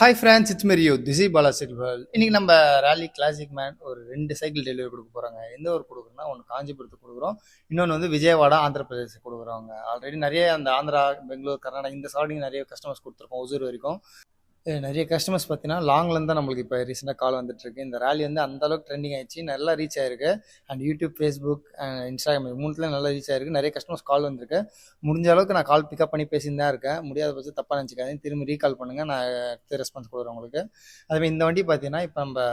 Hi friends, it's Mario this is Bala சில்வல். இன்னைக்கு நம்ம ரேலி கிளாசிக் மேன் ஒரு 2 சைக்கிள் டெலிவரி கொடுக்க போகிறாங்க. எந்த ஒரு கொடுக்குறோன்னா, ஒன்று காஞ்சிபுரத்துக்கு கொடுக்குறோம், இன்னொன்று வந்து விஜயவாடா ஆந்திர பிரதேசத்துக்கு கொடுக்குறோங்க. ஆல்ரெடி நிறைய அந்த ஆந்திரா, பெங்களூர், கர்நாடகா இந்த சரௌண்டிங் நிறைய கஸ்டமர்ஸ் கொடுத்துருக்கோம், ஒசூர் வரைக்கும். நிறைய கஸ்டமர்ஸ் பார்த்தீங்கன்னா லாங்லேருந்து தான் நம்மளுக்கு இப்போ ரீசெண்டாக கால் வந்துட்டுருக்கு. இந்த ரேலி வந்து அந்த அளவுக்கு ட்ரெண்டிங் ஆயிடுச்சு, நல்லா ரீச் ஆயிருக்கு. அண்ட் யூடியூப், ஃபேஸ்புக், இன்ஸ்டாகிராம் இது மூணுத்துலேயும் நல்லா ரீச் ஆயிருக்கு. நிறைய கஸ்டமர்ஸ் கால் வந்திருக்கு. முடிஞ்ச அளவுக்கு நான் கால் பிக்கப் பண்ணி பேசிட்டு தான் இருக்கேன். முடியாத பட்சம் தப்பாக நினச்சிக்காதீங்க, திரும்பி ரீகால் பண்ணுங்கள், நான் அடுத்த ரெஸ்பான்ஸ் கொடுக்குறேன் உங்களுக்கு. அதுமாதிரி இந்த வண்டி பார்த்தீங்கன்னா இப்போ நம்ம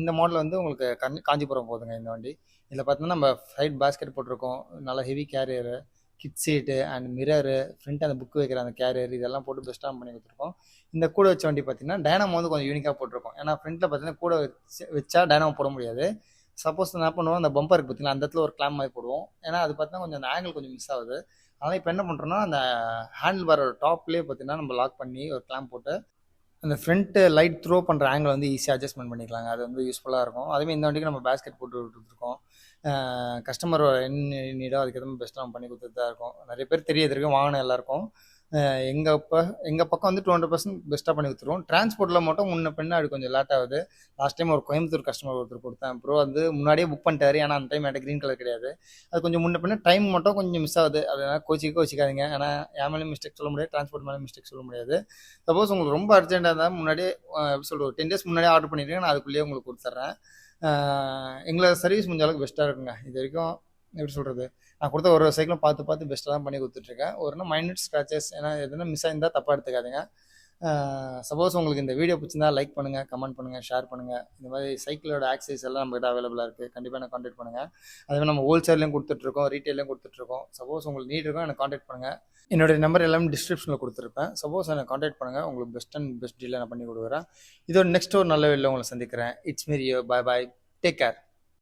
இந்த மாடல் வந்து உங்களுக்கு காஞ்சிபுரம் போகுதுங்க. இந்த வண்டி இதில் பார்த்தீங்கன்னா நம்ம சைட் பேஸ்கெட் போட்டிருக்கோம், நல்லா heavy carrier, kid seat and mirror, front அந்த புக்கு வைக்கிற அந்த கேரியர் இதெல்லாம் போட்டு பெஸ்ட்டாக பண்ணி கொடுத்துருக்கோம். இந்த கூட வச்ச வண்டி பார்த்தீங்கன்னா டைனாமோ வந்து கொஞ்சம் யூனிக்காக போட்டிருக்கோம். ஏன்னா ஃப்ரண்ட்டில் பார்த்தீங்கன்னா கூட வச்சா டைனாமோ போட முடியாது. சப்போஸ் என்ன பண்ணுவோம், அந்த பம்பர் இருக்குது பார்த்தீங்கன்னா, அந்த இடத்துல ஒரு கிளாம் மாதிரி போடுவோம். ஏன்னா அது பார்த்தீங்கன்னா கொஞ்சம் அந்த ஆங்கிள் கொஞ்சம் மிஸ் ஆகுது. அதனால் இப்போ என்ன பண்ணுறோன்னா, அந்த ஹேண்டில் பாரோட டாப்லேயே பார்த்தீங்கன்னா நம்ம லாக் பண்ணி ஒரு கிளாம் போட்டு அந்த ஃப்ரண்ட் லைட் த்ரோ பண்ணுற ஆங்கிள் வந்து ஈஸியாக அட்ஜஸ்ட்மெண்ட் பண்ணிக்கலாங்க. அது வந்து யூஸ்ஃபுல்லாக இருக்கும். அதேமாதிரி இந்த வண்டிக்கு நம்ம பேஸ்கெட் போட்டு விட்டுருக்கோம். கஸ்டமர் என்ன நீடோ அதுக்கேற்ற மாதிரி பெஸ்ட்டாக நம்ம பண்ணி கொடுத்துட்டு தான் இருக்கோம். நிறைய பேர் தெரியறது இருக்கும், வாங்கின எல்லாருக்கும். எங்கள் பக்கம் வந்து 200% பெஸ்ட்டாக பண்ணி கொடுத்துருவோம். டிரான்ஸ்போர்ட்டில் மட்டும் முன்ன பின்ன அது கொஞ்சம் லேட் ஆகுது. லாஸ்ட் டைம் ஒரு கோயம்புத்தூர் கஸ்டமர் ஒருத்தர் கொடுத்தேன். ப்ரோ வந்து முன்னாடியே புக் பண்ணிட்டாரு, ஏன்னா அந்த டைம் என்கிட்ட க்ரீன் கலர் கிடையாது. அது கொஞ்சம் முன்ன பின்ன டைம் மட்டும் கொஞ்சம் மிஸ் ஆகுது. அதனால் கோச்சிக்காதீங்க. ஏன்னா என் மேலேயும் மிஸ்டேக் சொல்ல முடியாது, டிரான்ஸ்போர்ட் மேலேயும் மிஸ்டேக் சொல்ல முடியாது. சப்போஸ் உங்களுக்கு ரொம்ப அர்ஜென்ட்டாக இருந்தால் முன்னாடியே எப்படி சொல்கிறது, ஒரு 10 days முன்னாடியே ஆர்டர் பண்ணிடுறீங்க, நான் அதுக்குள்ளேயே உங்களுக்கு கொடுத்துட்றேன். எங்களை சர்வீஸ் முடிஞ்ச அளவுக்கு பெஸ்ட்டாக இருக்குங்க. இது வரைக்கும் எப்படி சொல்கிறது, நான் கொடுத்த ஒரு சைக்கிளும் பார்த்து பெஸ்ட்டாக தான் பண்ணி கொடுத்துட்ருக்கேன். ஒரு மைனட் ஸ்க்ராச்சஸ் ஏன்னா எதுனா மிஸ் ஆயிருந்தால் தப்பாக எடுத்துக்காதீங்க. சப்போஸ் உங்களுக்கு இந்த வீடியோ பிடிச்சிருந்தா லைக் பண்ணுங்கள், கமெண்ட் பண்ணுங்கள், ஷேர் பண்ணுங்கள். இந்த மாதிரி சைக்கிளோட ஆக்சசரிஸ் எல்லாம் நம்மகிட்ட அவைலபிளாக இருக்குது, கண்டிப்பாக எனக்கு கான்டாக்ட் பண்ணுங்கள். அதேமாதிரி நம்ம ஹோல்சேல்லையும் கொடுத்துட்ருக்கோம், ரீட்டெயிலையும் கொடுத்துட்ருக்கோம். சப்போஸ் உங்களுக்கு நீட் இருக்கும், எனக்கு கான்டாக்ட் பண்ணுங்கள். என்னுடைய நம்பர் எல்லாமே டிஸ்கிரிப்ஷனில் கொடுத்துருப்பேன். சப்போஸ் எனக்கு கான்டாக்ட் பண்ணுங்கள், உங்களுக்கு பெஸ்ட் டீலில் நான் பண்ணி கொடுக்குறேன். இதோட நெக்ஸ்ட் ஒரு நல்ல வீடியோவில் உங்களை சந்திக்கிறேன். It's me Rio. Bye bye, take care.